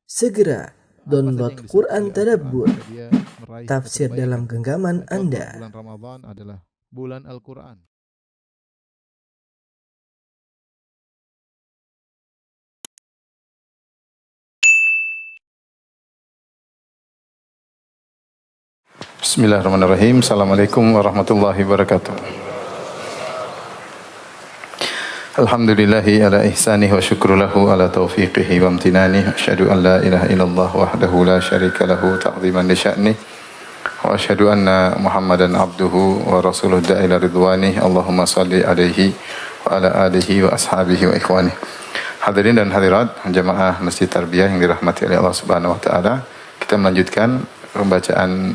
Segera download Quran Tadabbur, dia meraih tafsir kebaikan. dalam genggaman Contoh, Anda. bulan Ramadan adalah bulan Al-Quran. Bismillahirrahmanirrahim. Assalamualaikum warahmatullahi wabarakatuh. Alhamdulillahi ala ihsanih wa syukru lahu ala taufiqihi wa amtinanih. Asyhadu an la ilaha illallah wahdahu la syarika lahu ta'ziman li sya'nih. Wa asyhadu anna Muhammadan abduhu wa rasuluh da'ila ridwanih. Allahumma salli alaihi wa ala alihi wa ashabihi wa ikhwanih. Hadirin dan hadirat jamaah Masjid Tarbiyah yang dirahmati oleh Allah Subhanahu wa taala. Kita melanjutkan pembacaan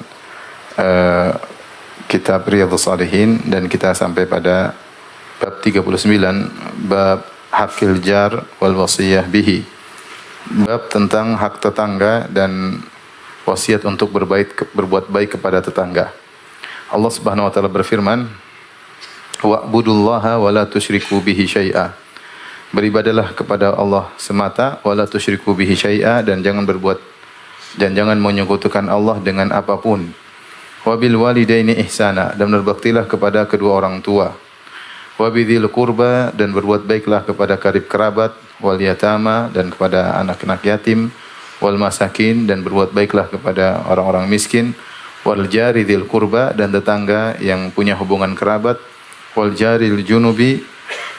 kitab Riyadhus Shalihin dan kita sampai pada bab 39, bab hakil jar wal wasiyah bihi. Bab tentang hak tetangga dan wasiat untuk berbuat baik kepada tetangga. Allah Subhanahu wa taala berfirman, "Wa'budullaha wa la tusyriku bihi syai'a." Beribadalah kepada Allah semata, wa la tusyriku bihi syai'a, dan jangan menyekutukan Allah dengan apapun. Wa bil walidaini ihsana, dan berbaktilah kepada kedua orang tua. Wa bidzil qurba, dan berbuat baiklah kepada karib kerabat, wal yatama, dan kepada anak-anak yatim, wal masakin, dan berbuat baiklah kepada orang-orang miskin, wal jari dzil qurba, dan tetangga yang punya hubungan kerabat, wal jaril junubi,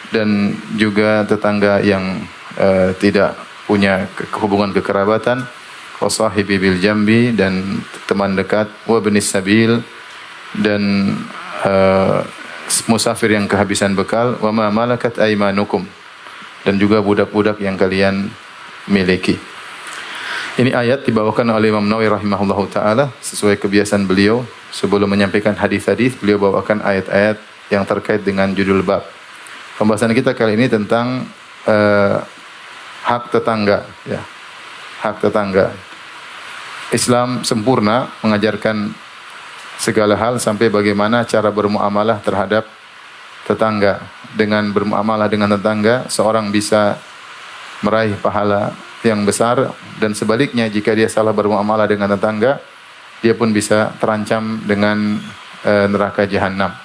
dan juga tetangga yang tidak punya hubungan kekerabatan, wasahibi bil jambi, dan teman dekat, wa ibnis sabil, dan musafir yang kehabisan bekal, wa ma malakat aymanukum, dan juga budak-budak yang kalian miliki. Ini ayat dibawakan oleh Imam Nawawi rahimahullahu taala sesuai kebiasaan beliau. Sebelum menyampaikan hadis-hadis, beliau bawakan ayat-ayat yang terkait dengan judul bab. Pembahasan kita kali ini tentang hak tetangga, ya. Hak tetangga. Islam sempurna mengajarkan segala hal sampai bagaimana cara bermuamalah terhadap tetangga. Dengan bermuamalah dengan tetangga, seorang bisa meraih pahala yang besar, dan sebaliknya jika dia salah bermuamalah dengan tetangga, dia pun bisa terancam dengan neraka jahanam.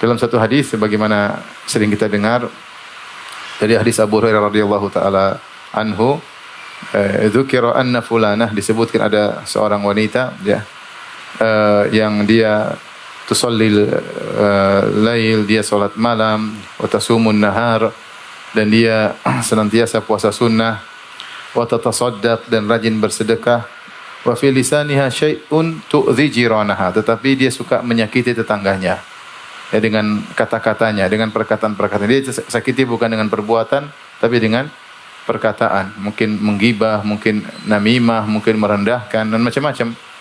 Dalam satu hadis sebagaimana sering kita dengar dari hadis Abu Hurairah radhiyallahu taala anhu, dzukira anna fulanah, disebutkan ada seorang wanita, ya, yang dia tusallil lail, dia salat malam, wa tasumun nahar, dan dia senantiasa puasa sunnah, wa tatasaddaq, dan rajin bersedekah, wa fi lisaniha syai'un tu'dhi jiranaha, tetapi dia suka menyakiti tetangganya, ya, dengan kata-katanya, dengan perkataan-perkataan. Dia sakiti bukan dengan perbuatan tapi dengan perkataan, mungkin menggibah, mungkin namimah, mungkin merendahkan, dan macam-macam.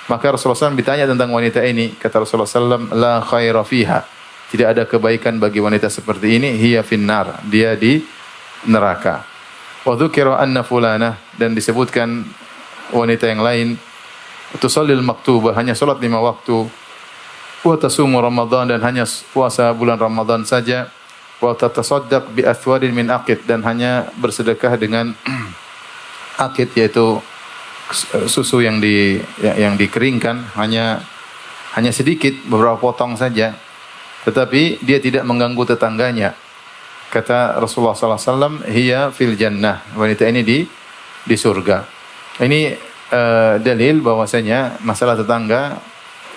Maka Rasulullah SAW ditanya tentang wanita ini, kata Rasulullah SAW, la khaira fiha, tidak ada kebaikan bagi wanita seperti ini, hiya finnar, dia di neraka. Wa dzukira anna fulanah, dan disebutkan wanita yang lain, tusallil maktubah, hanya salat 5 waktu, wa tasumu Ramadan, dan hanya puasa bulan Ramadan saja, wa tatasaddaq bi athwarin min aqid, dan hanya bersedekah dengan aqid, yaitu susu yang dikeringkan, hanya sedikit, beberapa potong saja, tetapi dia tidak mengganggu tetangganya. Kata Rasulullah sallallahu alaihi wasallam, hiya fil jannah, wanita ini di surga. Ini dalil bahwasanya masalah tetangga,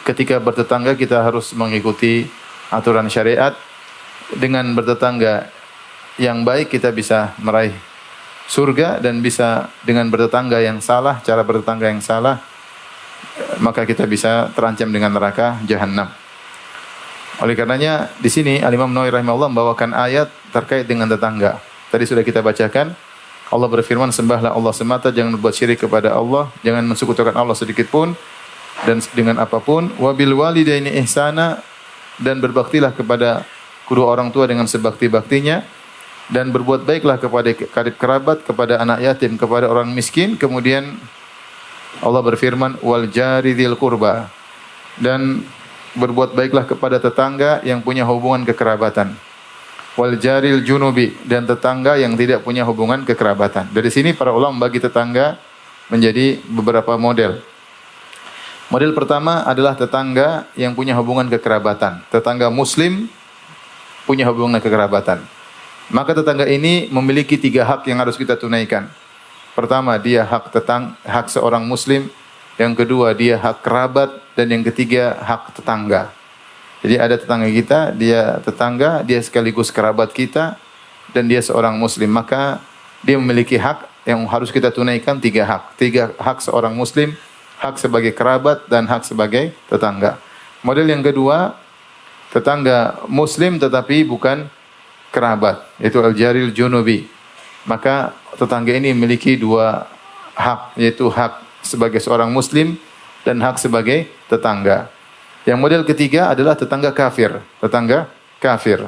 ketika bertetangga kita harus mengikuti aturan syariat. Dengan bertetangga yang baik kita bisa meraih surga, dan bisa dengan bertetangga yang salah, cara bertetangga yang salah, maka kita bisa terancam dengan neraka jahanam. Oleh karenanya di sini Al-Imam Nawawi rahimahullah membawakan ayat terkait dengan tetangga. Tadi sudah kita bacakan, Allah berfirman, sembahlah Allah semata, jangan berbuat syirik kepada Allah, jangan mensekutukan Allah sedikit pun dan dengan apapun. Wa bil walidaini ihsana, dan berbaktilah kepada kedua orang tua dengan sebakti-baktinya, dan berbuat baiklah kepada karib kerabat, kepada anak yatim, kepada orang miskin. Kemudian Allah berfirman, wal jari dzil qurba, dan berbuat baiklah kepada tetangga yang punya hubungan kekerabatan. Wal jaril junubi, dan tetangga yang tidak punya hubungan kekerabatan. Dari sini para ulama bagi tetangga menjadi beberapa model. Model pertama adalah tetangga yang punya hubungan kekerabatan. Tetangga muslim punya hubungan kekerabatan. Maka tetangga ini memiliki 3 hak yang harus kita tunaikan. Pertama, dia hak seorang muslim. Yang kedua, dia hak kerabat. Dan yang ketiga, hak tetangga. Jadi ada tetangga kita, dia sekaligus kerabat kita. Dan dia seorang muslim. Maka dia memiliki hak yang harus kita tunaikan 3 hak. 3 hak seorang muslim, hak sebagai kerabat, dan hak sebagai tetangga. Model yang kedua, tetangga muslim tetapi bukan kerabat, yaitu al-jaril junubi. Maka tetangga ini memiliki 2 hak, yaitu hak sebagai seorang muslim dan hak sebagai tetangga. Yang model ketiga adalah tetangga kafir. Tetangga kafir.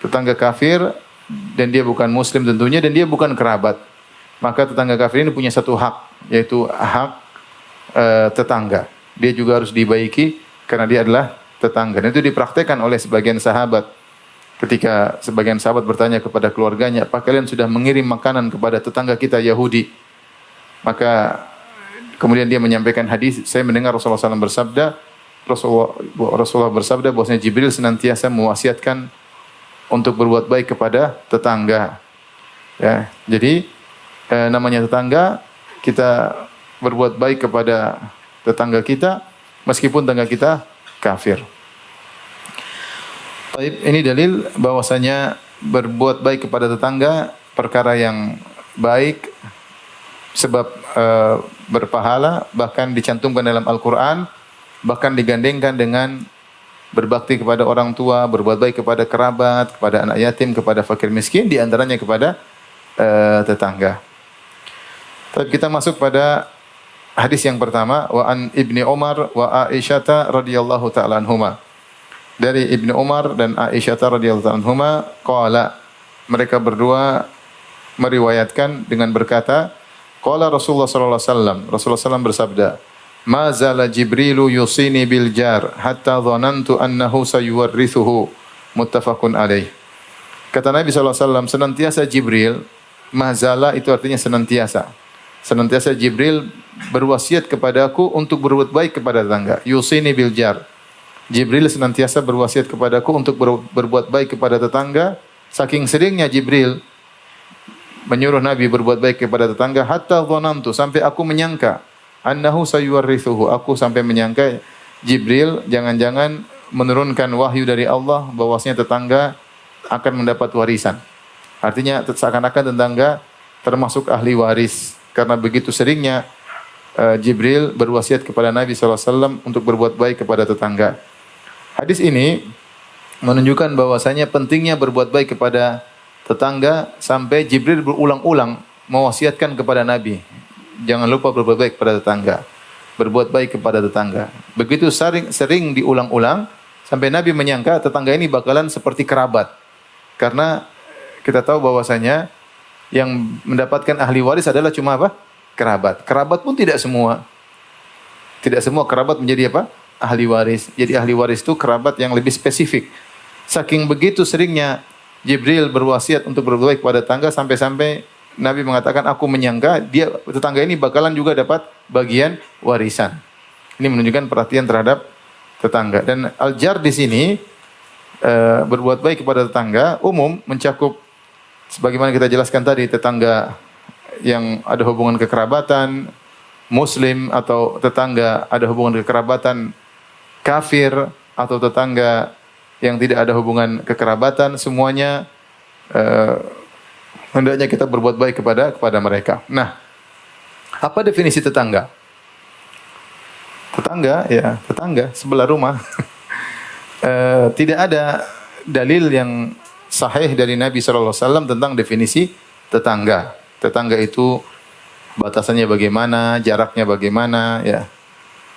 Tetangga kafir dan dia bukan muslim tentunya dan dia bukan kerabat. Maka tetangga kafir ini punya 1 hak, yaitu hak tetangga. Dia juga harus dibaiki karena dia adalah tetangga. Dan itu dipraktekkan oleh sebagian sahabat. Ketika sebagian sahabat bertanya kepada keluarganya, "Apa kalian sudah mengirim makanan kepada tetangga kita Yahudi?" Maka kemudian dia menyampaikan hadis, "Saya mendengar Rasulullah SAW bersabda, Rasulullah bersabda bahwasanya Jibril senantiasa mewasiatkan untuk berbuat baik kepada tetangga." Ya, jadi namanya tetangga, kita berbuat baik kepada tetangga kita meskipun tetangga kita kafir. Baik, ini dalil bahwasanya berbuat baik kepada tetangga perkara yang baik sebab berpahala, bahkan dicantumkan dalam Al-Qur'an, bahkan digandengkan dengan berbakti kepada orang tua, berbuat baik kepada kerabat, kepada anak yatim, kepada fakir miskin, di antaranya kepada tetangga. Tapi kita masuk pada hadis yang pertama, wa an Ibni Umar wa Aisyah radhiyallahu taala anhuma. Dari Ibnu Umar dan Aisyah radhiyallahu anhuma qala, mereka berdua meriwayatkan dengan berkata, qala Rasulullah sallallahu alaihi wasallam, Rasulullah SAW bersabda, ma zala Jibrilu yusini bil jar hatta dhanantu annahu sayuwarrithuhu, muttafaqun alaih. Kata Nabi sallallahu alaihi wasallam, senantiasa Jibril, mazala itu artinya senantiasa. Senantiasa Jibril berwasiat kepadaku untuk berbuat baik kepada tetangga. Yusini bil jar. Jibril senantiasa berwasiat kepadaku untuk berbuat baik kepada tetangga. Saking seringnya Jibril menyuruh Nabi berbuat baik kepada tetangga, hatta dhanantu, sampai aku menyangka, annahu sayuwarrithuhu, aku sampai menyangka Jibril jangan-jangan menurunkan wahyu dari Allah bahwasanya tetangga akan mendapat warisan. Artinya seakan-akan tetangga termasuk ahli waris, karena begitu seringnya Jibril berwasiat kepada Nabi SAW untuk berbuat baik kepada tetangga. Hadis ini menunjukkan bahwasanya pentingnya berbuat baik kepada tetangga sampai Jibril berulang-ulang mewasiatkan kepada Nabi, jangan lupa berbuat baik kepada tetangga, berbuat baik kepada tetangga. Begitu sering diulang-ulang sampai Nabi menyangka tetangga ini bakalan seperti kerabat. Karena kita tahu bahwasanya yang mendapatkan ahli waris adalah cuma apa? Kerabat. Kerabat pun tidak semua. Tidak semua kerabat menjadi apa? Ahli waris. Jadi ahli waris itu kerabat yang lebih spesifik. Saking begitu seringnya Jibril berwasiat untuk berbuat baik kepada tetangga sampai-sampai Nabi mengatakan, aku menyangka tetangga ini bakalan juga dapat bagian warisan. Ini menunjukkan perhatian terhadap tetangga. Dan al-jar di sini berbuat baik kepada tetangga umum mencakup sebagaimana kita jelaskan tadi, tetangga yang ada hubungan kekerabatan muslim, atau tetangga ada hubungan kekerabatan kafir, atau tetangga yang tidak ada hubungan kekerabatan, semuanya hendaknya kita berbuat baik kepada mereka. Nah, apa definisi tetangga? Tetangga, ya tetangga sebelah rumah. Tidak ada dalil yang sahih dari Nabi SAW tentang definisi tetangga. Tetangga itu batasannya bagaimana, jaraknya bagaimana, ya.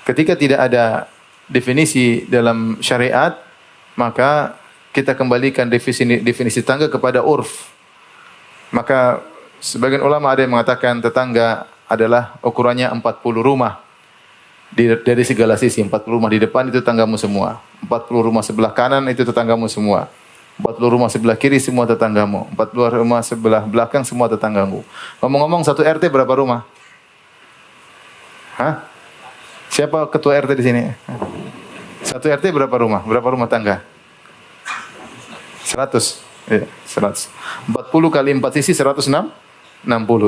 Ketika tidak ada definisi dalam syariat, maka kita kembalikan definisi tetangga kepada urf. Maka sebagian ulama ada yang mengatakan tetangga adalah ukurannya 40 rumah. Dari segala sisi, 40 rumah di depan itu tetanggamu semua. 40 rumah sebelah kanan itu tetanggamu semua. 40 rumah sebelah kiri semua tetanggamu. 40 rumah sebelah belakang semua tetanggamu. Ngomong-ngomong, satu RT berapa rumah? Hah? Siapa ketua RT di sini? Satu RT berapa rumah? Berapa rumah tangga? 100. Ya, 100. 40 kali 4 sisi 160.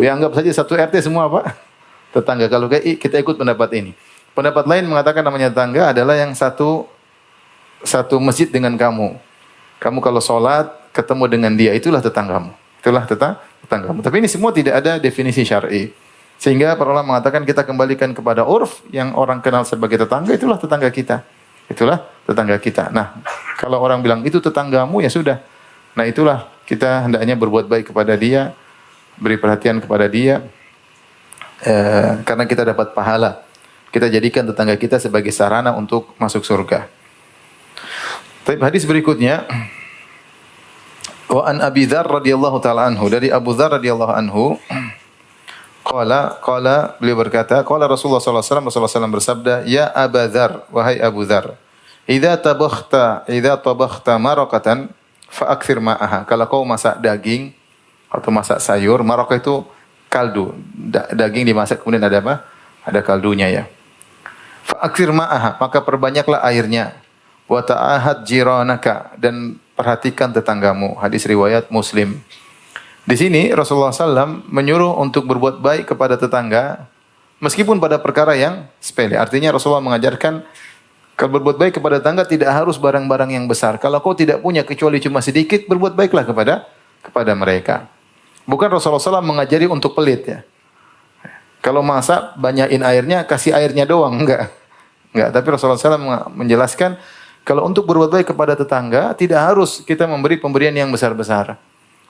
Ya anggap saja satu RT semua apa? Tetangga. Kalau kita ikut pendapat ini. Pendapat lain mengatakan namanya tetangga adalah yang satu masjid dengan kamu. Kamu kalau sholat ketemu dengan dia, itulah tetanggamu. Itulah tetanggamu. Tapi ini semua tidak ada definisi syar'i. Sehingga para ulama mengatakan kita kembalikan kepada urf yang orang kenal sebagai tetangga, itulah tetangga kita. Itulah tetangga kita. Nah, kalau orang bilang itu tetanggamu, ya sudah. Nah, itulah kita hendaknya berbuat baik kepada dia, beri perhatian kepada dia, karena kita dapat pahala. Kita jadikan tetangga kita sebagai sarana untuk masuk surga. Tapi hadis berikutnya, wa an Abi Dzar radhiyallahu taala anhu, dari Abu Dzar radhiyallahu anhu, qala beliau berkata, qala Rasulullah sallallahu alaihi wasallam bersabda, ya Abu Dzar, wahai Abu Dzar, idza tabakhta maraqatan fa akthir ma'aha. Kalau kau masak daging atau masak sayur, maraqah itu kaldu. Daging dimasak kemudian ada apa? Ada kaldunya ya. Fa akthir ma'aha, maka perbanyaklah airnya. Wa ta'ahad jiranaka, dan perhatikan tetanggamu. Hadis riwayat Muslim. Di sini Rasulullah SAW menyuruh untuk berbuat baik kepada tetangga meskipun pada perkara yang sepele. Artinya Rasulullah mengajarkan kalau berbuat baik kepada tetangga tidak harus barang-barang yang besar. Kalau kau tidak punya kecuali cuma sedikit, berbuat baiklah kepada mereka. Bukan Rasulullah SAW mengajari untuk pelit ya. Kalau masak banyakin airnya, kasih airnya doang, enggak. Tapi Rasulullah SAW menjelaskan kalau untuk berbuat baik kepada tetangga tidak harus kita memberi pemberian yang besar-besar.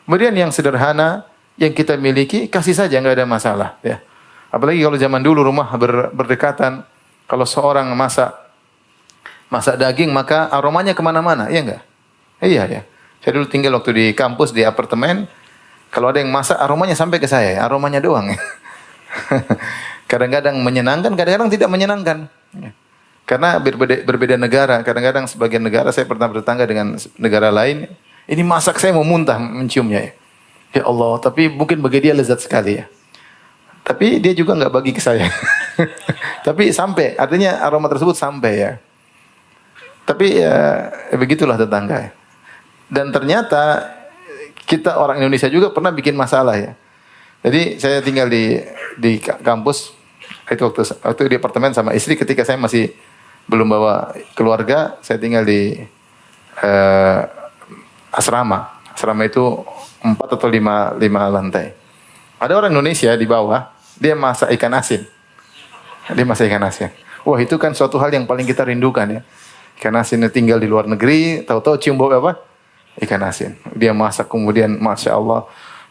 Pemberian yang sederhana yang kita miliki kasih saja, enggak ada masalah ya. Apalagi kalau zaman dulu rumah berdekatan, kalau seorang masak daging maka aromanya kemana-mana, iya enggak? Iya ya. Saya dulu tinggal waktu di kampus di apartemen, kalau ada yang masak aromanya sampai ke saya, aromanya doang. Kadang-kadang menyenangkan, kadang-kadang tidak menyenangkan. Karena berbeda negara, kadang-kadang sebagian negara saya pernah bertetangga dengan negara lain. Ini masak saya mau muntah menciumnya ya. Ya Allah, tapi mungkin bagi dia lezat sekali ya. Tapi dia juga enggak bagi ke saya. Tapi sampai, artinya aroma tersebut sampai ya. Tapi ya begitulah tetangga ya. Dan ternyata kita orang Indonesia juga pernah bikin masalah ya. Jadi saya tinggal di kampus, itu waktu di apartemen sama istri ketika saya masih belum bawa keluarga, saya tinggal di asrama. Asrama itu 4 atau 5 lantai. Ada orang Indonesia di bawah, dia masak ikan asin. Wah, itu kan suatu hal yang paling kita rindukan ya. Ikan asin tinggal di luar negeri, tahu-tahu cium bau apa? Ikan asin. Dia masak kemudian, Masya Allah.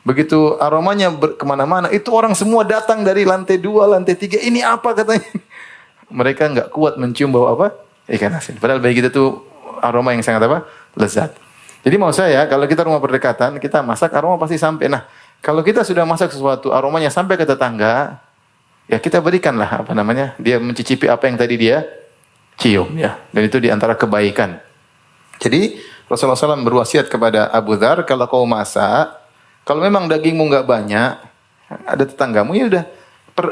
Begitu aromanya kemana-mana, itu orang semua datang dari lantai 2, lantai 3. Ini apa katanya? Mereka enggak kuat mencium bau apa? Ikan asin. Padahal bagi kita tuh aroma yang sangat apa? Lezat. Jadi mau saya, kalau kita rumah berdekatan, kita masak, aroma pasti sampai. Nah, kalau kita sudah masak sesuatu, aromanya sampai ke tetangga, ya kita berikanlah, dia mencicipi apa yang tadi dia cium. Ya. Dan itu diantara kebaikan. Jadi, Rasulullah SAW berwasiat kepada Abu Dzar, kalau kau masak, kalau memang dagingmu enggak banyak, ada tetanggamu, ya udah,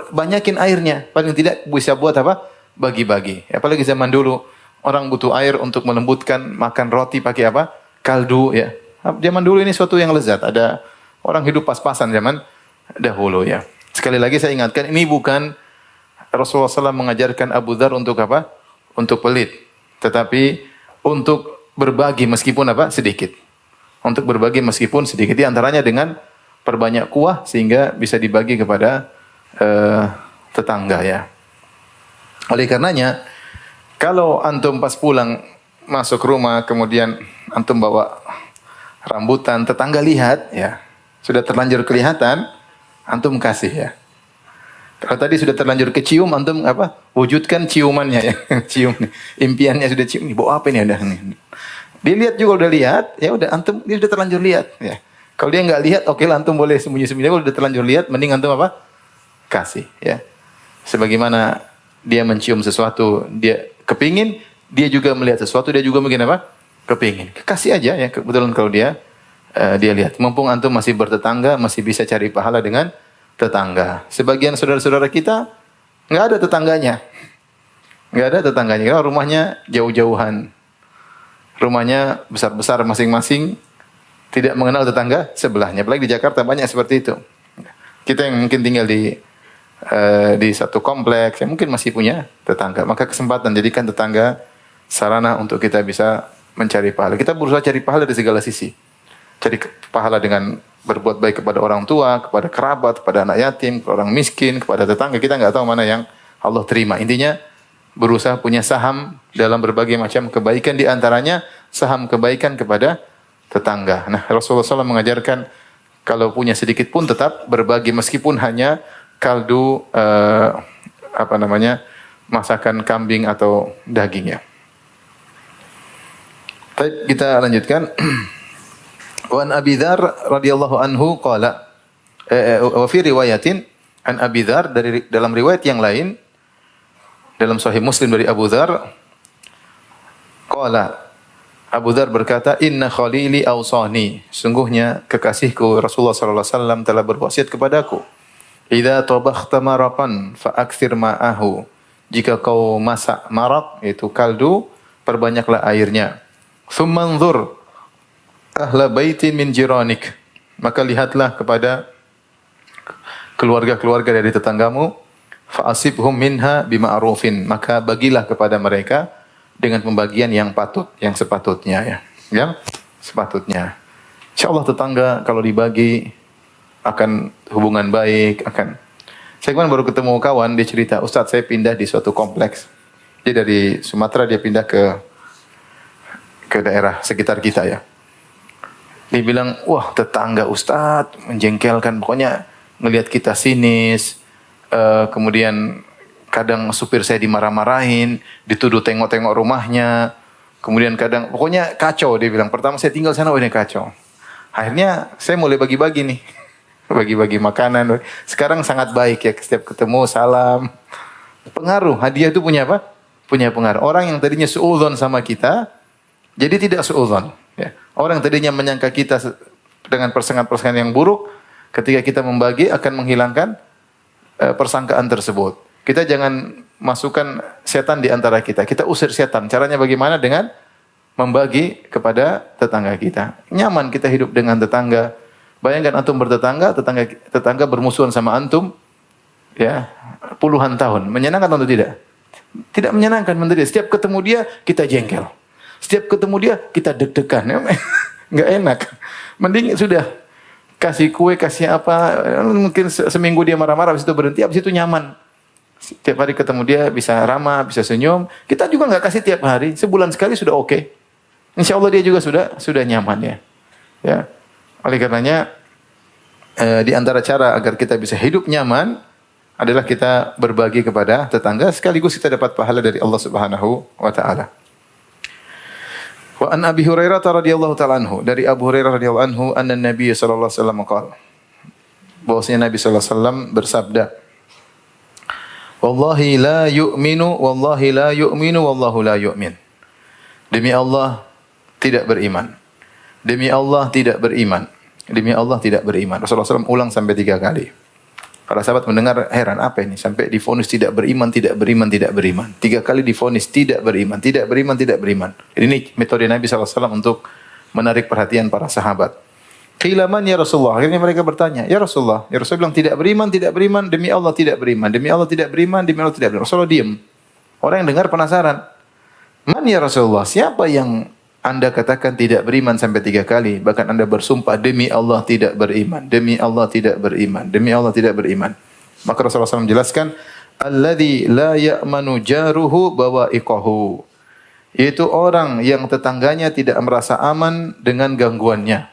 banyakin airnya. Paling tidak bisa buat apa? Bagi-bagi. Apalagi zaman dulu, orang butuh air untuk melembutkan, makan roti pakai apa? Kaldu ya. Zaman dulu ini suatu yang lezat. Ada orang hidup pas-pasan zaman dahulu ya. Sekali lagi saya ingatkan, ini bukan Rasulullah SAW mengajarkan Abu Dzar untuk apa? Untuk pelit. Tetapi untuk berbagi meskipun apa? Sedikit. Untuk berbagi meskipun sedikit. Di antaranya dengan perbanyak kuah sehingga bisa dibagi kepada tetangga ya. Oleh karenanya, kalau antum pas pulang masuk rumah kemudian antum bawa rambutan, tetangga lihat ya, sudah terlanjur kelihatan, antum kasih ya. Kalau tadi sudah terlanjur kecium, antum apa? Wujudkan ciumannya ya. Cium. Impiannya sudah cium. Bawa apa ini udah nih. Dilihat juga udah lihat, ya udah antum dia sudah terlanjur lihat ya. Kalau dia enggak lihat, oke lah antum boleh sembunyi-sembunyi. Kalau udah terlanjur lihat, mending antum apa? Kasih ya. Sebagaimana dia mencium sesuatu, dia kepingin, dia juga melihat sesuatu, dia juga mungkin apa? Kepingin. Kasih aja ya, kebetulan kalau dia lihat. Mumpung antum masih bertetangga, masih bisa cari pahala dengan tetangga. Sebagian saudara-saudara kita nggak ada tetangganya. Nggak ada tetangganya. Karena rumahnya jauh-jauhan. Rumahnya besar-besar masing-masing. Tidak mengenal tetangga sebelahnya. Apalagi di Jakarta banyak seperti itu. Kita yang mungkin tinggal di satu kompleks, yang mungkin masih punya tetangga. Maka kesempatan jadikan tetangga sarana untuk kita bisa mencari pahala. Kita berusaha cari pahala dari segala sisi. Cari pahala dengan berbuat baik kepada orang tua, kepada kerabat, kepada anak yatim, kepada orang miskin, kepada tetangga. Kita nggak tahu mana yang Allah terima. Intinya berusaha punya saham dalam berbagai macam kebaikan, di antaranya saham kebaikan kepada tetangga. Nah, Rasulullah SAW mengajarkan kalau punya sedikit pun tetap berbagi meskipun hanya kaldu masakan kambing atau dagingnya. Baik, kita lanjutkan. Wa an Abi Dzar radhiyallahu anhu qala wa fi riwayatin an Abi Dzar, dari dalam riwayat yang lain dalam Sahih Muslim dari Abu Dzar qala, Abu Dzar berkata, inna khalili awsani, sungguhnya kekasihku Rasulullah sallallahu alaihi wasallam telah berwasiat kepadaku, idza tabakhta maraqan fa aktsir ma'ahu, jika kau masak maraq yaitu kaldu, perbanyaklah airnya. Tsumma anzur ahla baitin min jiranik, maka lihatlah kepada keluarga-keluarga dari tetanggamu, fa asibhum minha bima'rufin, maka bagilah kepada mereka dengan pembagian yang patut, yang sepatutnya ya. Yang sepatutnya. Insyaallah tetangga kalau dibagi akan hubungan baik, akan. Saya kemarin baru ketemu kawan, dia cerita, Ustaz saya pindah di suatu kompleks. Dia dari Sumatera, dia pindah ke daerah sekitar kita ya. Dia bilang, wah tetangga Ustaz menjengkelkan, pokoknya ngelihat kita sinis, kemudian kadang supir saya dimarah-marahin, dituduh tengok-tengok rumahnya, kemudian kadang, pokoknya kacau dia bilang. Pertama saya tinggal sana, ini kacau. Akhirnya saya mulai bagi-bagi nih, bagi-bagi makanan. Sekarang sangat baik ya, setiap ketemu salam. Pengaruh, hadiah itu punya apa? Punya pengaruh. Orang yang tadinya suudzon sama kita, jadi tidak suudzon. Ya. Orang yang tadinya menyangka kita dengan persengan-persengan yang buruk, ketika kita membagi akan menghilangkan persangkaan tersebut. Kita jangan masukkan setan di antara kita. Kita usir setan. Caranya bagaimana? Dengan membagi kepada tetangga kita. Nyaman kita hidup dengan tetangga. Bayangkan antum bertetangga, tetangga bermusuhan sama antum, ya, puluhan tahun. Menyenangkan atau tidak? Tidak menyenangkan, menderita. Setiap ketemu dia, kita jengkel. Setiap ketemu dia, kita deg-degan. Nggak enak. Mending sudah kasih kue, kasih apa. Mungkin seminggu dia marah-marah, habis itu berhenti, habis itu nyaman. Tiap hari ketemu dia bisa ramah, bisa senyum. Kita juga nggak kasih tiap hari, sebulan sekali sudah oke. Insya Allah dia juga sudah nyaman ya. Ya, oleh karenanya di antara cara agar kita bisa hidup nyaman adalah kita berbagi kepada tetangga, sekaligus kita dapat pahala dari Allah Subhanahu wa taala. Wa an Abi Hurairah radhiyallahu taala anhu, dari Abu Hurairah radhiyallahu anhu, anna Nabi sallallahu alaihi wasallam qala, bahwasanya Nabi sallallahu alaihi wasallam bersabda, wallahi la yu'minu wallahu la yu'min. Demi Allah tidak beriman. Demi Allah tidak beriman. Demi Allah tidak beriman. Rasulullah SAW ulang sampai 3 kali. Para sahabat mendengar heran, apa ini? Sampai divonis tidak beriman, tidak beriman, tidak beriman. 3 kali divonis tidak beriman, tidak beriman, tidak beriman. Ini metode Nabi SAW untuk menarik perhatian para sahabat. Qila man ya Rasulullah? Akhirnya mereka bertanya, ya Rasulullah. Ya Rasulullah bilang tidak beriman, demi Allah tidak beriman, demi Allah tidak beriman, demi Allah tidak beriman. Rasulullah diam. Orang yang dengar penasaran. Man ya Rasulullah? Siapa yang Anda katakan tidak beriman sampai 3 kali? Bahkan Anda bersumpah demi Allah tidak beriman, demi Allah tidak beriman, demi Allah tidak beriman. Maka Rasulullah SAW menjelaskan, alladzi la ya'manu jaruhu bawa'iqahu. Yaitu orang yang tetangganya tidak merasa aman dengan gangguannya.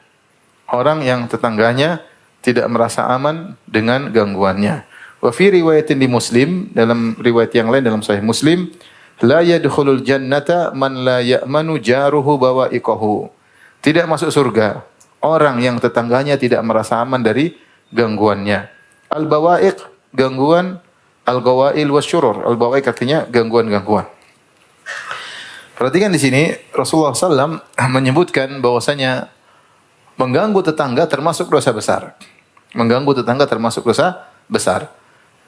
Orang yang tetangganya tidak merasa aman dengan gangguannya. Wa fi riwayatin di Muslim, dalam riwayat yang lain dalam Sahih Muslim, la yadkhulul jannata man la ya'manu jaruhu bawa'iqahu. Tidak masuk surga orang yang tetangganya tidak merasa aman dari gangguannya. Al-bawa'iq, gangguan, al-ghawail wasyurur. Al-bawa'iq artinya gangguan-gangguan. Perhatikan di sini Rasulullah SAW menyebutkan bahwasanya mengganggu tetangga termasuk dosa besar. Mengganggu tetangga termasuk dosa besar.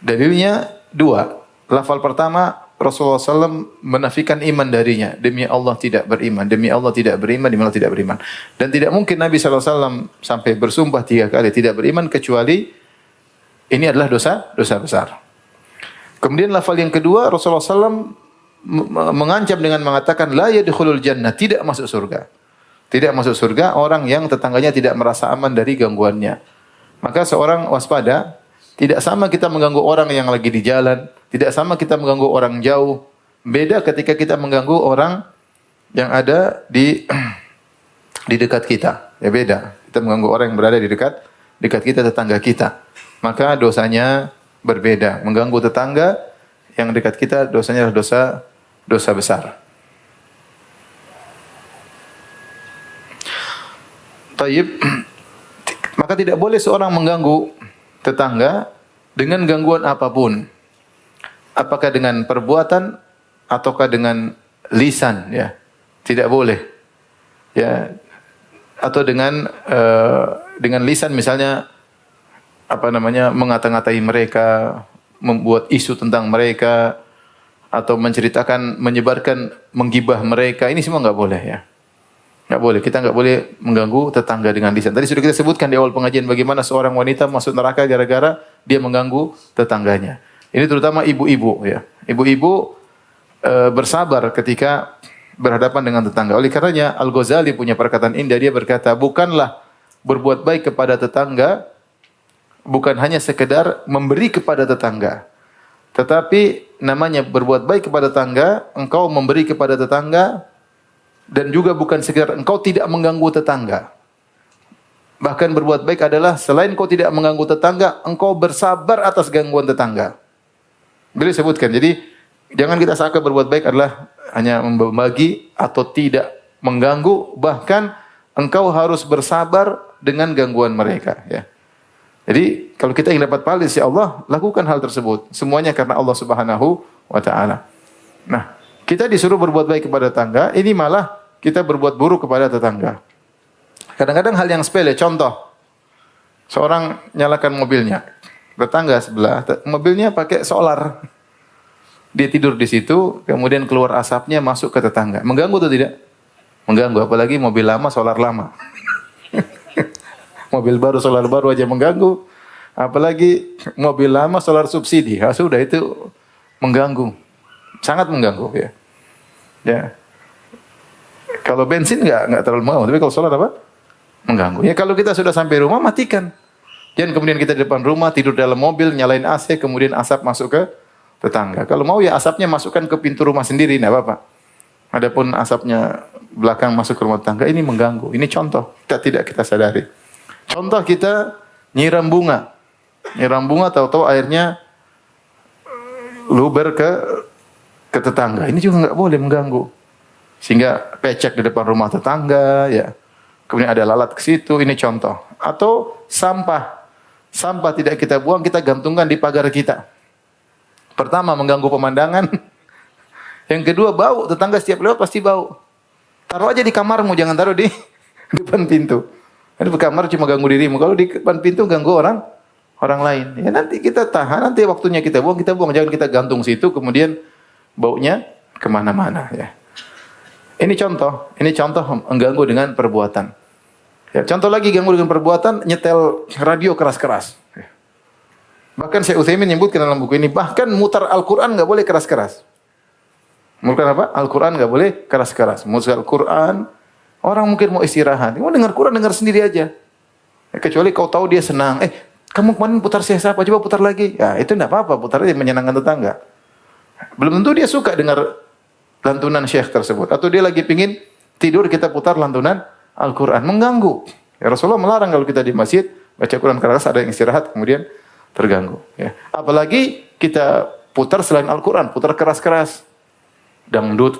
Dalilnya 2. lafal pertama Rasulullah SAW menafikan iman darinya. Demi Allah tidak beriman, demi Allah tidak beriman, demi Allah tidak beriman. Dan tidak mungkin Nabi SAW sampai bersumpah 3 kali tidak beriman kecuali ini adalah dosa besar. Kemudian lafal yang kedua Rasulullah SAW mengancam dengan mengatakan la yadkhulul jannah, tidak masuk surga. Tidak masuk surga orang yang tetangganya tidak merasa aman dari gangguannya. Maka seorang waspada, tidak sama kita mengganggu orang yang lagi di jalan, tidak sama kita mengganggu orang jauh. Beda ketika kita mengganggu orang yang ada di dekat kita. Ya beda. Kita mengganggu orang yang berada di dekat kita, tetangga kita. Maka dosanya berbeda. Mengganggu tetangga yang dekat kita dosanya adalah dosa besar. Taib. Maka tidak boleh seorang mengganggu tetangga dengan gangguan apapun. Apakah dengan perbuatan ataukah dengan lisan, ya. Tidak boleh. Ya. Atau dengan lisan misalnya mengata-ngatai mereka, membuat isu tentang mereka atau menyebarkan menggibah mereka. Ini semua enggak boleh, ya. Enggak boleh. Kita enggak boleh mengganggu tetangga dengan lisan. Tadi sudah kita sebutkan di awal pengajian bagaimana seorang wanita masuk neraka gara-gara dia mengganggu tetangganya. Ini terutama ibu-ibu, ya. Ibu-ibu bersabar ketika berhadapan dengan tetangga. Oleh karenanya Al-Ghazali punya perkataan indah, dia berkata, bukanlah berbuat baik kepada tetangga bukan hanya sekedar memberi kepada tetangga. Tetapi namanya berbuat baik kepada tetangga, engkau memberi kepada tetangga dan juga bukan sekedar engkau tidak mengganggu tetangga. Bahkan berbuat baik adalah selain engkau tidak mengganggu tetangga, engkau bersabar atas gangguan tetangga. Beliau sebutkan, jadi jangan kita sangka berbuat baik adalah hanya membagi atau tidak mengganggu, bahkan engkau harus bersabar dengan gangguan mereka, ya. Jadi kalau kita ingin dapat pahala dari Allah, lakukan hal tersebut. Semuanya karena Allah Subhanahu wa taala. Nah, kita disuruh berbuat baik kepada tetangga, ini malah kita berbuat buruk kepada tetangga. Kadang-kadang hal yang sepele, contoh. Seorang nyalakan mobilnya. Tetangga sebelah, mobilnya pakai solar. Dia tidur di situ, kemudian keluar asapnya masuk ke tetangga. Mengganggu atau tidak? Mengganggu, apalagi mobil lama, solar lama. Mobil baru, solar baru aja mengganggu. Apalagi mobil lama, solar subsidi. Ha, sudah itu mengganggu. Sangat mengganggu, ya. Ya. Kalau bensin enggak terlalu mengganggu, tapi kalau solar apa? Mengganggu. Ya kalau kita sudah sampai rumah, matikan. Jangan kemudian kita di depan rumah, tidur dalam mobil, nyalain AC, kemudian asap masuk ke tetangga. Kalau mau ya asapnya masukkan ke pintu rumah sendiri, enggak apa-apa. Adapun asapnya belakang masuk ke rumah tetangga, ini mengganggu. Ini contoh, tidak kita sadari. Contoh kita nyiram bunga. Nyiram bunga tahu-tahu airnya luber ke tetangga. Ini juga enggak boleh mengganggu. Sehingga pecek di depan rumah tetangga, ya. Kemudian ada lalat ke situ, ini contoh. Atau sampah. Sampah tidak kita buang, kita gantungkan di pagar kita. Pertama, mengganggu pemandangan. Yang kedua, bau. Tetangga setiap lewat pasti bau. Taruh aja di kamarmu, jangan taruh di depan pintu. Di kamar cuma ganggu dirimu. Kalau di depan pintu ganggu orang lain. Ya nanti kita tahan, nanti waktunya kita buang. Jangan kita gantung situ, kemudian baunya kemana-mana. Ya. Ini contoh mengganggu dengan perbuatan. Ya, contoh lagi ganggu dengan perbuatan, nyetel radio keras-keras. Ya. Bahkan Syekh Utsaimin menyebutkan dalam buku ini, bahkan mutar Al-Quran nggak boleh keras-keras. Mutar apa? Al-Quran nggak boleh keras-keras. Mutar Al-Quran, orang mungkin mau istirahat, mau dengar Quran dengar sendiri aja. Ya, kecuali kau tahu dia senang. Kamu kemarin putar Syekh siapa? Coba putar lagi. Ya itu nggak apa-apa, putar aja menyenangkan tetangga. Belum tentu dia suka dengar lantunan Syekh tersebut. Atau dia lagi pingin tidur, kita putar lantunan Al-Quran. Mengganggu. Ya, Rasulullah melarang kalau kita di masjid, baca Quran keras, ada yang istirahat, kemudian terganggu. Ya. Apalagi kita putar selain Al-Quran, putar keras-keras. Dangdut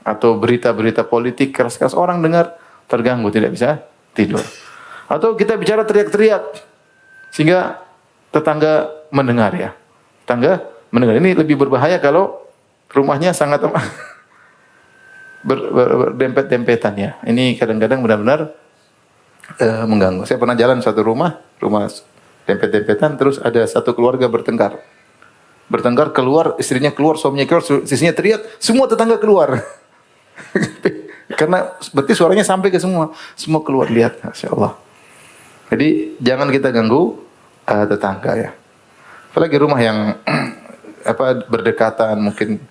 atau berita-berita politik keras-keras. Orang dengar, terganggu, tidak bisa tidur. Atau kita bicara teriak-teriak, sehingga tetangga mendengar, ya. Tetangga mendengar. Ini lebih berbahaya kalau rumahnya sangat berdempet-dempetan, ya. Ini kadang-kadang benar-benar mengganggu. Saya pernah jalan suatu rumah dempet-dempetan, terus ada satu keluarga bertengkar. bertengkar, keluar, istrinya keluar, suaminya keluar, istrinya teriak, semua tetangga keluar. Karena berarti suaranya sampai ke semua keluar, lihat, Masya Allah. Jadi jangan kita ganggu tetangga ya. Apalagi rumah yang berdekatan, mungkin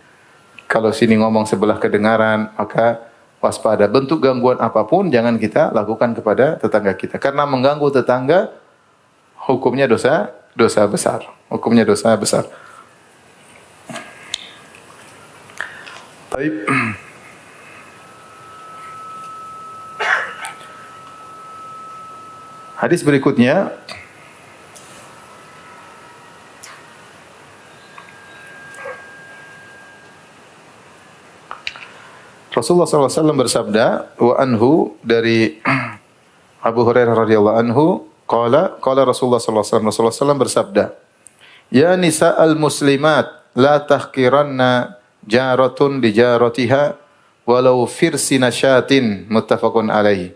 kalau sini ngomong sebelah kedengaran, maka waspada. Bentuk gangguan apapun jangan kita lakukan kepada tetangga kita. Karena mengganggu tetangga hukumnya dosa besar. Hukumnya dosa besar. Baik. Hadis berikutnya Rasulullah SAW bersabda, wa anhu dari Abu Hurairah radhiyallahu anhu, qala Rasulullah SAW, Rasulullah SAW bersabda, ya nisa'al muslimat la tahqiranna jaratun li jaratiha walau firsina syatin, muttafaqun alaihi.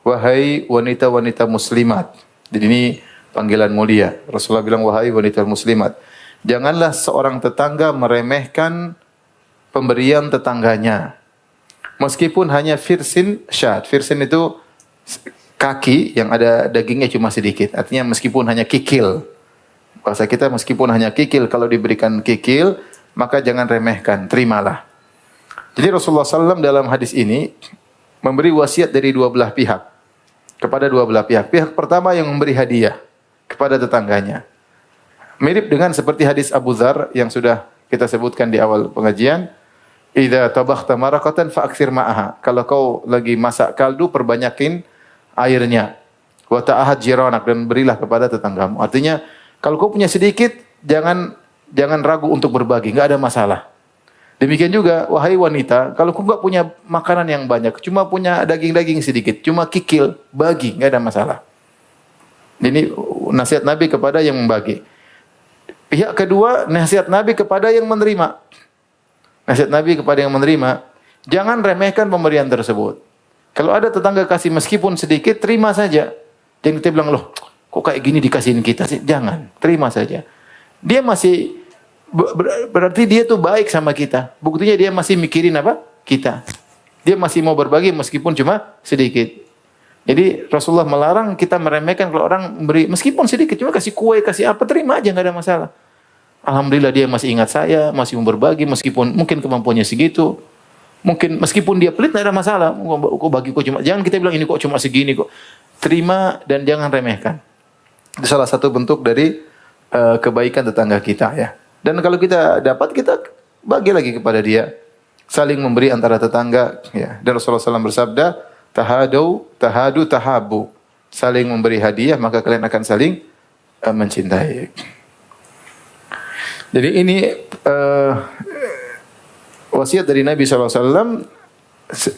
Wahai wanita-wanita muslimat. Jadi ini panggilan mulia. Rasulullah bilang, wahai wanita muslimat, janganlah seorang tetangga meremehkan pemberian tetangganya. Meskipun hanya firsin syat. Firsin itu kaki yang ada dagingnya cuma sedikit. Artinya meskipun hanya kikil. Bahasa kita meskipun hanya kikil. Kalau diberikan kikil, maka jangan remehkan. Terimalah. Jadi Rasulullah SAW dalam hadis ini memberi wasiat dari dua belah pihak. Kepada dua belah pihak. Pihak pertama yang memberi hadiah kepada tetangganya. Mirip dengan seperti hadis Abu Dzar yang sudah kita sebutkan di awal pengajian. Idza tabakhta marakatan fa'aksir ma'aha. Kalau kau lagi masak kaldu, perbanyakin airnya. Wa ta'ahad jiranak, dan berilah kepada tetanggamu. Artinya, kalau kau punya sedikit, jangan ragu untuk berbagi, enggak ada masalah. Demikian juga, wahai wanita, kalau kau enggak punya makanan yang banyak, cuma punya daging-daging sedikit, cuma kikil, bagi, enggak ada masalah. Ini nasihat Nabi kepada yang membagi. Pihak kedua, nasihat Nabi kepada yang menerima. Nasihat Nabi kepada yang menerima, jangan remehkan pemberian tersebut. Kalau ada tetangga kasih meskipun sedikit, terima saja. Jangan kita bilang, loh, kok kayak gini dikasihin kita sih? Jangan, terima saja. Dia masih, berarti dia tuh baik sama kita. Buktinya dia masih mikirin apa? Kita. Dia masih mau berbagi meskipun cuma sedikit. Jadi Rasulullah melarang kita meremehkan kalau orang memberi, meskipun sedikit, cuma kasih kue, kasih apa, terima aja, nggak ada masalah. Alhamdulillah dia masih ingat saya, masih mau berbagi meskipun mungkin kemampuannya segitu. Mungkin meskipun dia pelit tidak ada masalah. Kok bagi kok cuma, jangan kita bilang ini kok cuma segini kok. Terima dan jangan remehkan. Itu salah satu bentuk dari kebaikan tetangga kita ya. Dan kalau kita dapat, kita bagi lagi kepada dia. Saling memberi antara tetangga ya. Dan Rasulullah SAW bersabda, tahadu tahabu. Saling memberi hadiah maka kalian akan saling mencintai. Jadi ini wasiat dari Nabi SAW,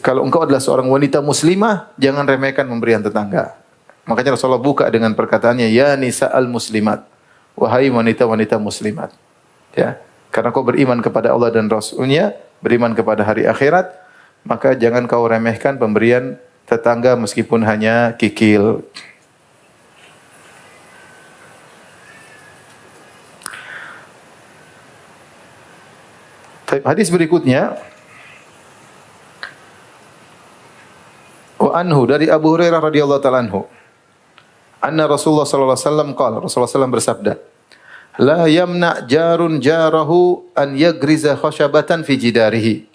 kalau engkau adalah seorang wanita muslimah, jangan remehkan pemberian tetangga. Makanya Rasulullah buka dengan perkataannya, ya nisa'al muslimat, wahai wanita-wanita muslimat. Ya, karena kau beriman kepada Allah dan Rasulnya, beriman kepada hari akhirat, maka jangan kau remehkan pemberian tetangga meskipun hanya kikil. Hadis berikutnya, wa anhu dari Abu Hurairah radhiyallahu taala anhu, anna Rasulullah sallallahu alaihi wasallam qala, Rasulullah sallallahu bersabda, la yamna jarun jarahu an yagriza khashabatan fi jidarihi.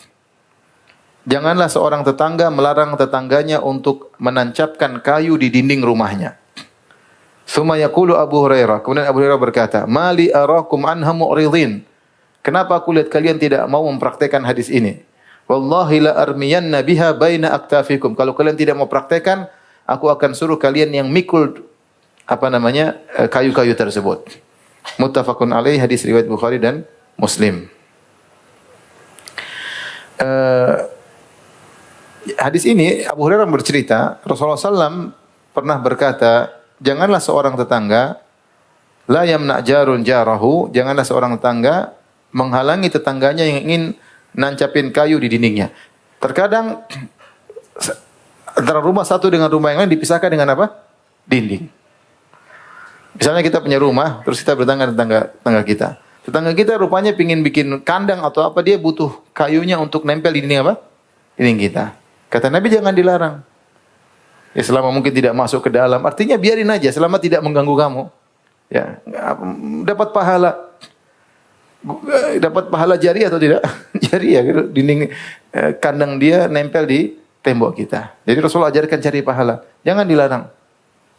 Janganlah seorang tetangga melarang tetangganya untuk menancapkan kayu di dinding rumahnya. Tsumma yaqulu Abu Hurairah, kemudian Abu Hurairah berkata, mali arakum anha mu'ridin. Kenapa aku lihat kalian tidak mau mempraktekkan hadis ini? Wallahi la armiyanna biha baina aktafikum. Kalau kalian tidak mau praktekkan, aku akan suruh kalian yang mikul kayu-kayu tersebut. Muttafaqun alaihi, hadis riwayat Bukhari dan Muslim. Hadis ini Abu Hurairah bercerita, Rasulullah SAW pernah berkata, janganlah seorang tetangga la yamna jarun jarahu, janganlah seorang tetangga menghalangi tetangganya yang ingin nancapin kayu di dindingnya. Terkadang antara rumah satu dengan rumah yang lain dipisahkan dengan apa? Dinding. Misalnya kita punya rumah, terus kita bertetangga dengan tetangga kita. Tetangga kita rupanya pingin bikin kandang atau apa, dia butuh kayunya untuk nempel di dinding apa? Dinding kita. Kata Nabi jangan dilarang. Ya selama mungkin tidak masuk ke dalam, artinya biarin aja selama tidak mengganggu kamu. Ya, dapat pahala. Dapat pahala jari atau tidak? Jari ya, gitu. Dinding kandang dia nempel di tembok kita. Jadi Rasulullah ajarkan cari pahala. Jangan dilarang.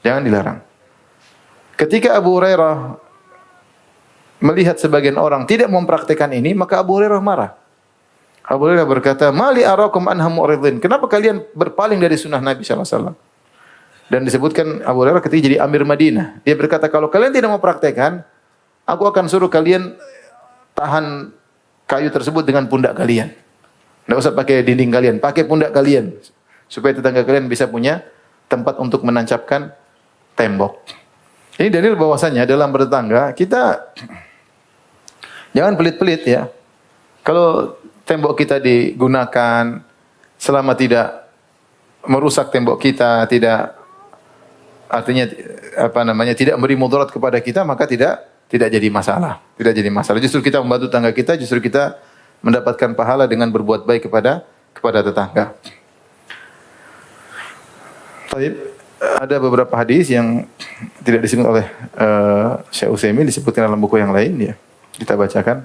Jangan dilarang. Ketika Abu Hurairah melihat sebagian orang tidak mempraktikkan ini, maka Abu Hurairah marah. Abu Hurairah berkata, "Mali arakum anha mu'ridin." Kenapa kalian berpaling dari sunnah Nabi sallallahu alaihi wasallam? Dan disebutkan Abu Hurairah ketika jadi Amir Madinah, dia berkata, "Kalau kalian tidak mau praktekkan, aku akan suruh kalian tahan kayu tersebut dengan pundak kalian. Tidak usah pakai dinding kalian, pakai pundak kalian supaya tetangga kalian bisa punya tempat untuk menancapkan tembok." Ini dalil bahwasanya dalam bertetangga kita jangan pelit-pelit ya. Kalau tembok kita digunakan selama tidak merusak tembok kita, tidak artinya tidak memberi mudarat kepada kita, maka tidak jadi masalah. Tidak jadi masalah. Justru kita membantu tetangga kita, justru kita mendapatkan pahala dengan berbuat baik kepada tetangga. Baik. Ada beberapa hadis yang tidak disebut oleh Syekh Utsaimin, disebutkan dalam buku yang lain ya. Kita bacakan.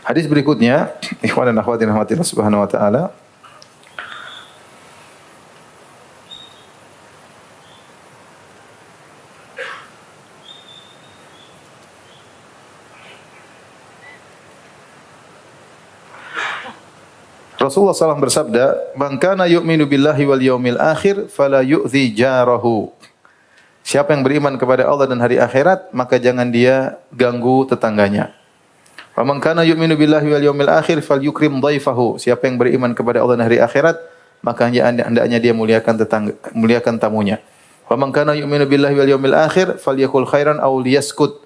Hadis berikutnya, ikhwan dan akhwat rahmatillah subhanahu wa taala. Rasulullah SAW bersabda, "Man kana yu'minu billahi wal yaumil akhir fala yu'dhi jarahu." Siapa yang beriman kepada Allah dan hari akhirat, maka jangan dia ganggu tetangganya. Wa man kana yu'minu billahi wal yaumil akhir falyukrim dhaifahu. Siapa yang beriman kepada Allah dan hari akhirat, maka hendaknya dia muliakan tamunya. Wa man kana yu'minu billahi wal yaumil akhir falyakul khairan aw liyaskut.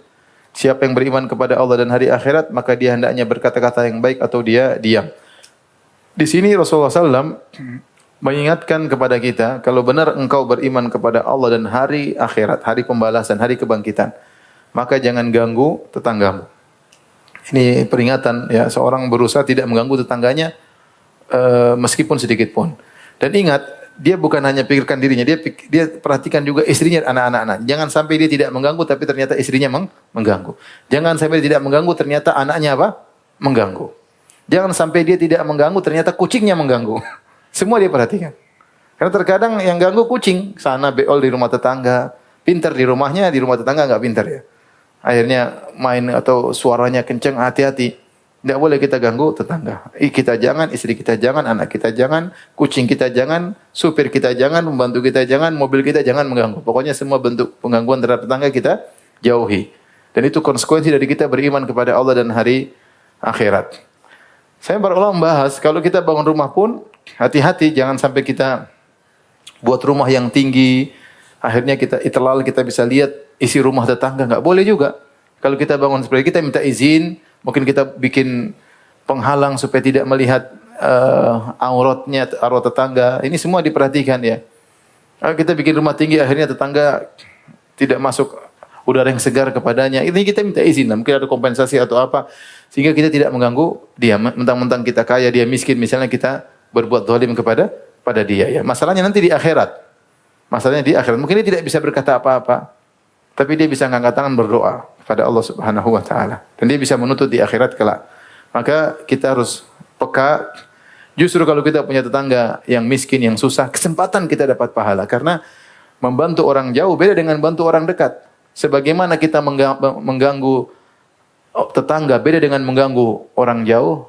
Siapa yang beriman kepada Allah dan hari akhirat, maka dia hendaknya berkata-kata yang baik atau dia diam. Di sini Rasulullah SAW mengingatkan kepada kita, kalau benar engkau beriman kepada Allah dan hari akhirat, hari pembalasan, hari kebangkitan, maka jangan ganggu tetanggamu. Ini peringatan ya, seorang berusaha tidak mengganggu tetangganya meskipun sedikit pun. Dan ingat, dia bukan hanya pikirkan dirinya, dia perhatikan juga istrinya, anak-anak. Jangan sampai dia tidak mengganggu tapi ternyata istrinya mengganggu. Jangan sampai dia tidak mengganggu ternyata anaknya apa? Mengganggu. Jangan sampai dia tidak mengganggu, ternyata kucingnya mengganggu. Semua dia perhatikan. Karena terkadang yang ganggu kucing, sana beol di rumah tetangga, pintar di rumahnya, di rumah tetangga enggak pintar ya. Akhirnya main atau suaranya kenceng, hati-hati. Tidak boleh kita ganggu tetangga. Kita jangan, istri kita jangan, anak kita jangan, kucing kita jangan, supir kita jangan, pembantu kita jangan, mobil kita jangan mengganggu. Pokoknya semua bentuk penggangguan terhadap tetangga kita jauhi. Dan itu konsekuensi dari kita beriman kepada Allah dan hari akhirat. Saya para ulama membahas, kalau kita bangun rumah pun, hati-hati, jangan sampai kita buat rumah yang tinggi, akhirnya kita itlal, kita bisa lihat isi rumah tetangga, enggak boleh juga. Kalau kita bangun seperti kita minta izin, mungkin kita bikin penghalang supaya tidak melihat aurat tetangga. Ini semua diperhatikan ya. Kita bikin rumah tinggi, akhirnya tetangga tidak masuk udara yang segar kepadanya. Ini kita minta izin, mungkin ada kompensasi atau apa. Sehingga kita tidak mengganggu dia. Mentang-mentang kita kaya, dia miskin, misalnya kita berbuat zalim kepada dia. Ya. Masalahnya nanti di akhirat. Masalahnya di akhirat. Mungkin dia tidak bisa berkata apa-apa. Tapi dia bisa ngangkat tangan berdoa kepada Allah Subhanahu wa taala. Dan dia bisa menuntut di akhirat kelak. Maka kita harus peka. Justru kalau kita punya tetangga yang miskin, yang susah, kesempatan kita dapat pahala. Karena membantu orang jauh beda dengan bantu orang dekat. Sebagaimana kita mengganggu tetangga beda dengan mengganggu orang jauh,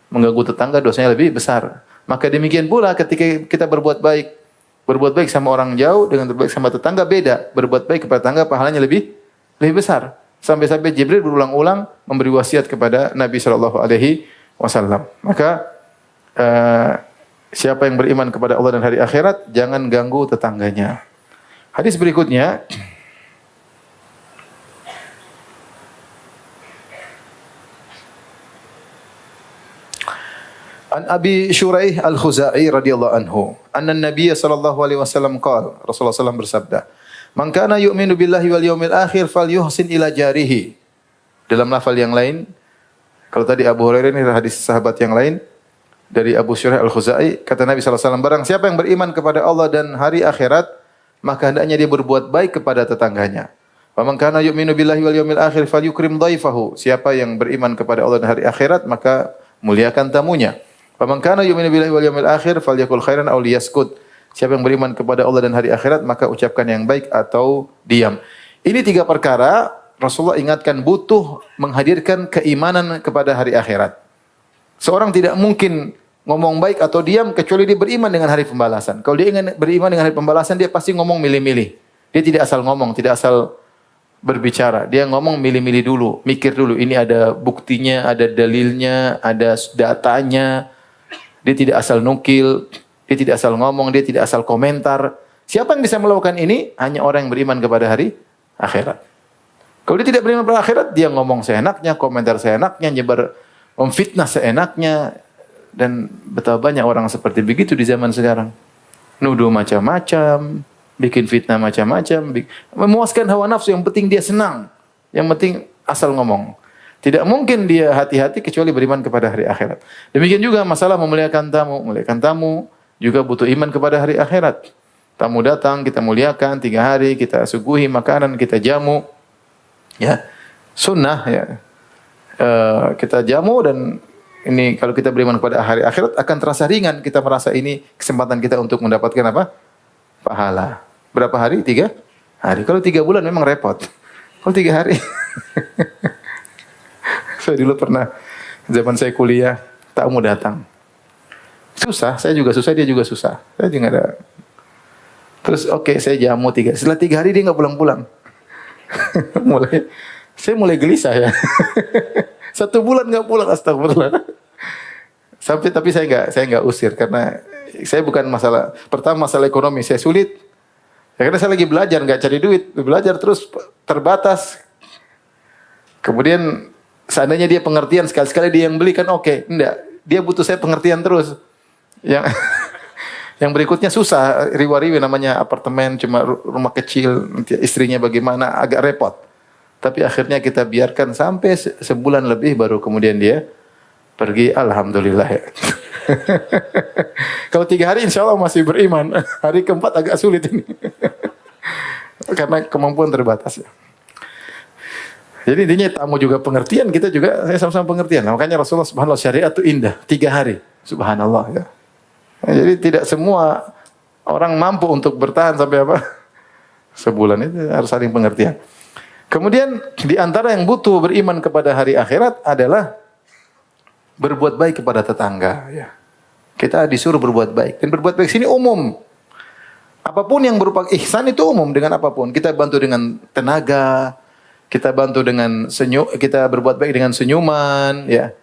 mengganggu tetangga dosanya lebih besar. Maka demikian pula ketika kita berbuat baik sama orang jauh dengan berbuat baik sama tetangga beda. Berbuat baik kepada tetangga pahalanya lebih besar. Sampai-sampai Jibril berulang-ulang memberi wasiat kepada Nabi sallallahu alaihi wasallam. Maka siapa yang beriman kepada Allah dan hari akhirat jangan ganggu tetangganya. Hadis berikutnya, An Abi Shuraih Al-Khuzai radhiyallahu anhu, anna Nabiy sallallahu alaihi wasallam qala, Rasulullah SAW bersabda, "Man kana yu'minu billahi wal yawmil akhir falyuhsin ila jarihi." Dalam lafal yang lain, kalau tadi Abu Hurairah, ini hadis sahabat yang lain dari Abu Shuraih Al-Khuzai, kata Nabi sallallahu alaihi wasallam, barang siapa yang beriman kepada Allah dan hari akhirat, maka hendaknya dia berbuat baik kepada tetangganya. Wa man kana yu'minu billahi wal yawmil akhir falyukrim dhaifahu. Siapa yang beriman kepada Allah dan hari akhirat, maka muliakan tamunya. Wa man kana yu'minu billahi wal yawmil akhir falyakul khairan aw liyaskut. Siapa yang beriman kepada Allah dan hari akhirat, maka ucapkan yang baik atau diam. Ini 3 perkara Rasulullah ingatkan butuh menghadirkan keimanan kepada hari akhirat. Seorang tidak mungkin ngomong baik atau diam kecuali dia beriman dengan hari pembalasan. Kalau dia ingin beriman dengan hari pembalasan, dia pasti ngomong milih-milih. Dia tidak asal ngomong, tidak asal berbicara. Dia ngomong milih-milih dulu, mikir dulu. Ini ada buktinya, ada dalilnya, ada datanya. Dia tidak asal nukil, dia tidak asal ngomong, dia tidak asal komentar. Siapa yang bisa melakukan ini? Hanya orang yang beriman kepada hari akhirat. Kalau dia tidak beriman kepada akhirat, dia ngomong seenaknya, komentar seenaknya, nyebar memfitnah seenaknya. Dan betapa banyak orang seperti begitu di zaman sekarang. Nuduh macam-macam, bikin fitnah macam-macam, memuaskan hawa nafsu, yang penting dia senang. Yang penting asal ngomong. Tidak mungkin dia hati-hati kecuali beriman kepada hari akhirat. Demikian juga masalah memuliakan tamu. Memuliakan tamu juga butuh iman kepada hari akhirat. Tamu datang, kita muliakan 3 hari, kita suguhi makanan, kita jamu. Ya, sunnah ya. Kita jamu, dan ini kalau kita beriman kepada hari akhirat akan terasa ringan. Kita merasa ini kesempatan kita untuk mendapatkan apa? Pahala. Berapa hari? 3 hari. Kalau 3 bulan memang repot. Kalau 3 hari. Saya dulu pernah, zaman saya kuliah, tamu datang. Susah, saya juga susah, dia juga susah. Saya juga ada. Terus oke, saya jamu 3. Setelah 3 hari dia nggak pulang-pulang. Saya mulai gelisah ya. 1 bulan nggak pulang, astagfirullah. Tapi saya nggak usir, karena saya bukan masalah. Pertama masalah ekonomi, saya sulit. Ya, karena saya lagi belajar, nggak cari duit, belajar terus terbatas. Kemudian seandainya dia pengertian, sekali-sekali dia yang beli kan oke. Enggak, dia butuh saya pengertian terus. Yang berikutnya susah, riwa-riwi namanya apartemen, cuma rumah kecil, istrinya bagaimana, agak repot. Tapi akhirnya kita biarkan sampai sebulan lebih, baru kemudian dia pergi, alhamdulillah ya. Kalau 3 hari insya Allah masih beriman, hari keempat agak sulit ini. Karena kemampuan terbatas ya. Jadi intinya tamu juga pengertian, kita juga saya sama-sama pengertian. Nah, makanya Rasulullah subhanallah syariat itu indah, 3 hari. Subhanallah ya. Nah, jadi tidak semua orang mampu untuk bertahan sampai apa? Sebulan, itu harus saling pengertian. Kemudian di antara yang butuh beriman kepada hari akhirat adalah berbuat baik kepada tetangga ya. Kita disuruh berbuat baik, dan berbuat baik sini umum. Apapun yang berupa ihsan itu umum, dengan apapun. Kita bantu dengan tenaga, kita bantu dengan kita berbuat baik dengan senyuman, ya.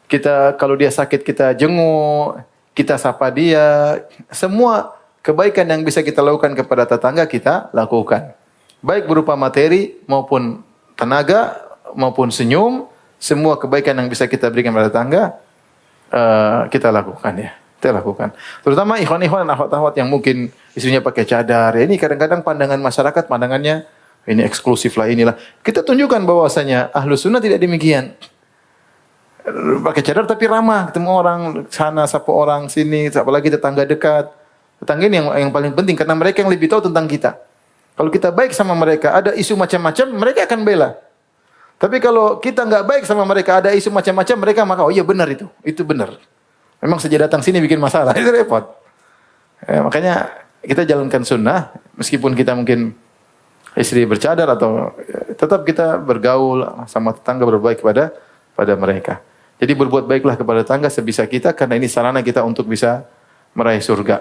Kita kalau dia sakit kita jenguk, kita sapa dia. Semua kebaikan yang bisa kita lakukan kepada tetangga kita lakukan. Baik berupa materi maupun tenaga maupun senyum, semua kebaikan yang bisa kita berikan kepada tetangga kita lakukan ya. Kita lakukan. Terutama ikhwan-ikhwan dan akhwat-akhwat yang mungkin istrinya pakai cadar. Ya, ini kadang-kadang pandangan masyarakat, pandangannya ini eksklusif lah, inilah. Kita tunjukkan bahwasanya Ahlus Sunnah tidak demikian. Pakai cadar tapi ramah, ketemu orang sana, sapa orang sini, apalagi tetangga dekat. Tetangga ini yang paling penting, karena mereka yang lebih tahu tentang kita. Kalau kita baik sama mereka, ada isu macam-macam, mereka akan bela. Tapi kalau kita nggak baik sama mereka, ada isu macam-macam, mereka maka oh iya benar itu benar. Memang sejak datang sini bikin masalah, itu repot. Ya, makanya kita jalankan sunnah, meskipun kita mungkin istri bercadar atau tetap kita bergaul sama tetangga, berbaik pada mereka. Jadi berbuat baiklah kepada tetangga sebisa kita, karena ini sarana kita untuk bisa meraih surga.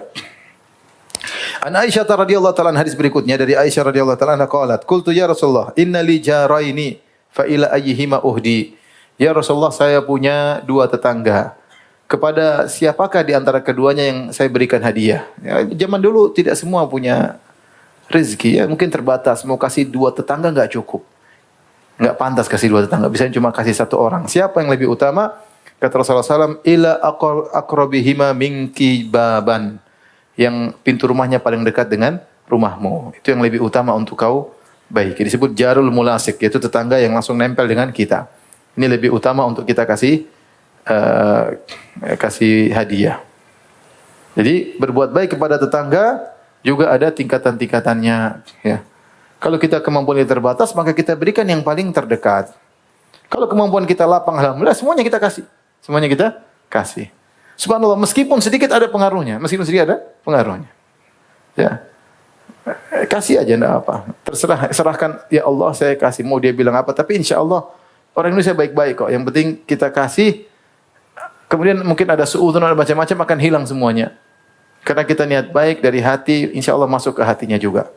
An Aisyah radhiyallahu ta'ala, hadis berikutnya dari Aisyah radhiyallahu ta'ala qalat, qultu ya Rasulullah, inna li jaraini fa ila ayyihima uhdi. Ya Rasulullah, saya punya 2 tetangga. Kepada siapakah di antara keduanya yang saya berikan hadiah? Ya, zaman dulu tidak semua punya rezeki ya, mungkin terbatas. Mau kasih 2 tetangga enggak cukup. Enggak pantas kasih 2 tetangga, bisa cuma kasih 1 orang. Siapa yang lebih utama? Kata Rasulullah SAW, ila aqrabihima minki baban. Yang pintu rumahnya paling dekat dengan rumahmu. Itu yang lebih utama untuk kau baik. Disebut jarul mulasik, yaitu tetangga yang langsung nempel dengan kita. Ini lebih utama untuk kita kasih hadiah. Jadi berbuat baik kepada tetangga juga ada tingkatan-tingkatannya. Ya. Kalau kita kemampuan kita terbatas, maka kita berikan yang paling terdekat. Kalau kemampuan kita lapang, alhamdulillah, semuanya kita kasih. Semuanya kita kasih. Subhanallah, meskipun sedikit ada pengaruhnya. Meskipun sedikit ada pengaruhnya. Ya. Kasih aja, enggak apa. Terserah, serahkan, ya Allah saya kasih. Mau dia bilang apa, tapi insya Allah orang Indonesia baik-baik kok. Yang penting kita kasih, kemudian mungkin ada suudzon, ada macam-macam, akan hilang semuanya. Karena kita niat baik dari hati, insya Allah masuk ke hatinya juga.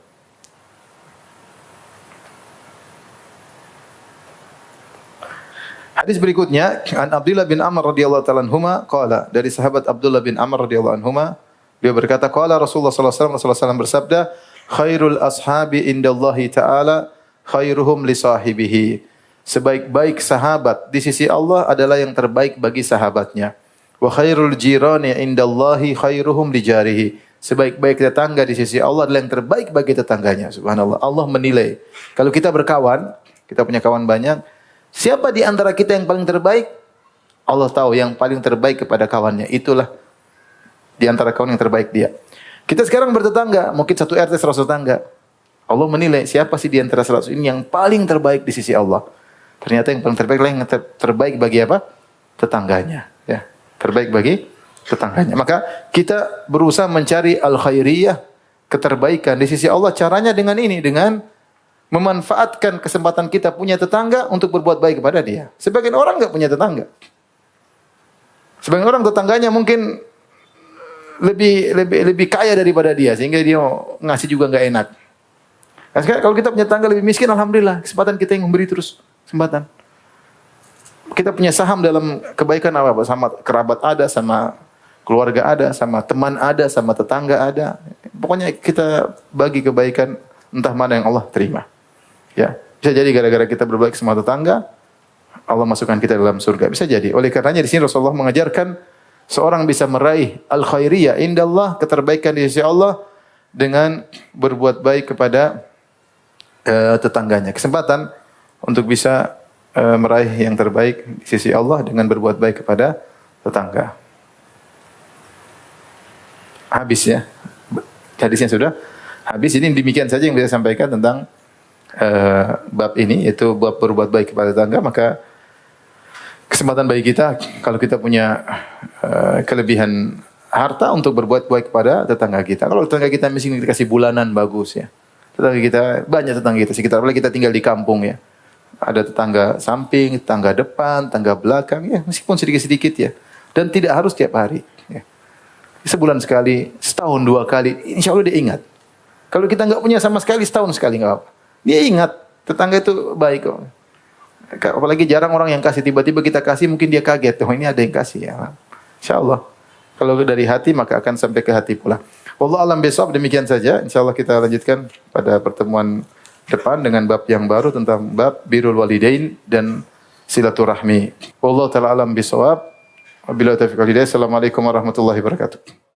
Hadis berikutnya, an Abdullah bin Amr radhiyallahu ta'ala anhuma qala, dari sahabat Abdullah bin Amr radhiyallahu anhuma, dia berkata, qala Rasulullah sallallahu alaihi wasallam bersabda, khairul ashabi indallahi ta'ala khairuhum li sahibihi. Sebaik-baik sahabat di sisi Allah adalah yang terbaik bagi sahabatnya. Wa khairul jirani indallahi khairuhum li jarihi. Sebaik-baik tetangga di sisi Allah adalah yang terbaik bagi tetangganya. Subhanallah. Allah menilai. Kalau kita berkawan, kita punya kawan banyak, siapa di antara kita yang paling terbaik? Allah tahu yang paling terbaik kepada kawannya. Itulah di antara kawan yang terbaik dia. Kita sekarang bertetangga, mungkin satu RT 100 tetangga. Allah menilai siapa sih di antara 100 ini yang paling terbaik di sisi Allah. Ternyata yang paling terbaik adalah yang terbaik bagi apa? Tetangganya. Ya, terbaik bagi tetangganya. Maka kita berusaha mencari al-khairiyah, keterbaikan di sisi Allah. Caranya dengan ini, dengan memanfaatkan kesempatan kita punya tetangga untuk berbuat baik kepada dia. Sebagian orang enggak punya tetangga. Sebagian orang tetangganya mungkin lebih kaya daripada dia, sehingga dia ngasih juga enggak enak. Nah, sekarang kalau kita punya tetangga lebih miskin, alhamdulillah, kesempatan kita yang memberi terus kesempatan. Kita punya saham dalam kebaikan apa? Sama kerabat ada, sama keluarga ada, sama teman ada, sama tetangga ada. Pokoknya kita bagi kebaikan entah mana yang Allah terima. Ya, bisa jadi gara-gara kita berbaik sama tetangga, Allah masukkan kita dalam surga. Bisa jadi. Oleh karenanya di sini Rasulullah mengajarkan seorang bisa meraih al-khairiyah indallah, keterbaikan di sisi Allah dengan berbuat baik kepada tetangganya. Kesempatan untuk bisa meraih yang terbaik di sisi Allah dengan berbuat baik kepada tetangga. Habis ya. Hadisnya sudah habis. Ini demikian saja yang bisa saya sampaikan tentang bab ini, yaitu bab berbuat baik kepada tetangga. Maka kesempatan bagi kita, kalau kita punya kelebihan harta, untuk berbuat baik kepada tetangga kita. Kalau tetangga kita miskin, kita kasih bulanan, bagus ya. Tetangga kita, banyak tetangga kita sekitar, apalagi kita tinggal di kampung ya. Ada tetangga samping, tetangga depan, tetangga belakang ya, meskipun sedikit-sedikit ya. Dan tidak harus tiap hari ya. Sebulan sekali, setahun 2 kali, insya Allah dia ingat. Kalau kita enggak punya sama sekali, setahun sekali enggak apa. Dia ingat, tetangga itu baik kok. Apalagi jarang orang yang kasih, tiba-tiba kita kasih, mungkin dia kaget. Oh, ini ada yang kasih ya. Insyaallah. Kalau dari hati, maka akan sampai ke hati pula. Wallahu a'lam bishawab, demikian saja. Insyaallah kita lanjutkan pada pertemuan depan dengan bab yang baru tentang bab birrul walidain dan silaturahmi. Wallahu ta'ala a'lam bishawab. Wabillahi taufiq wal hidayah. Assalamualaikum warahmatullahi wabarakatuh.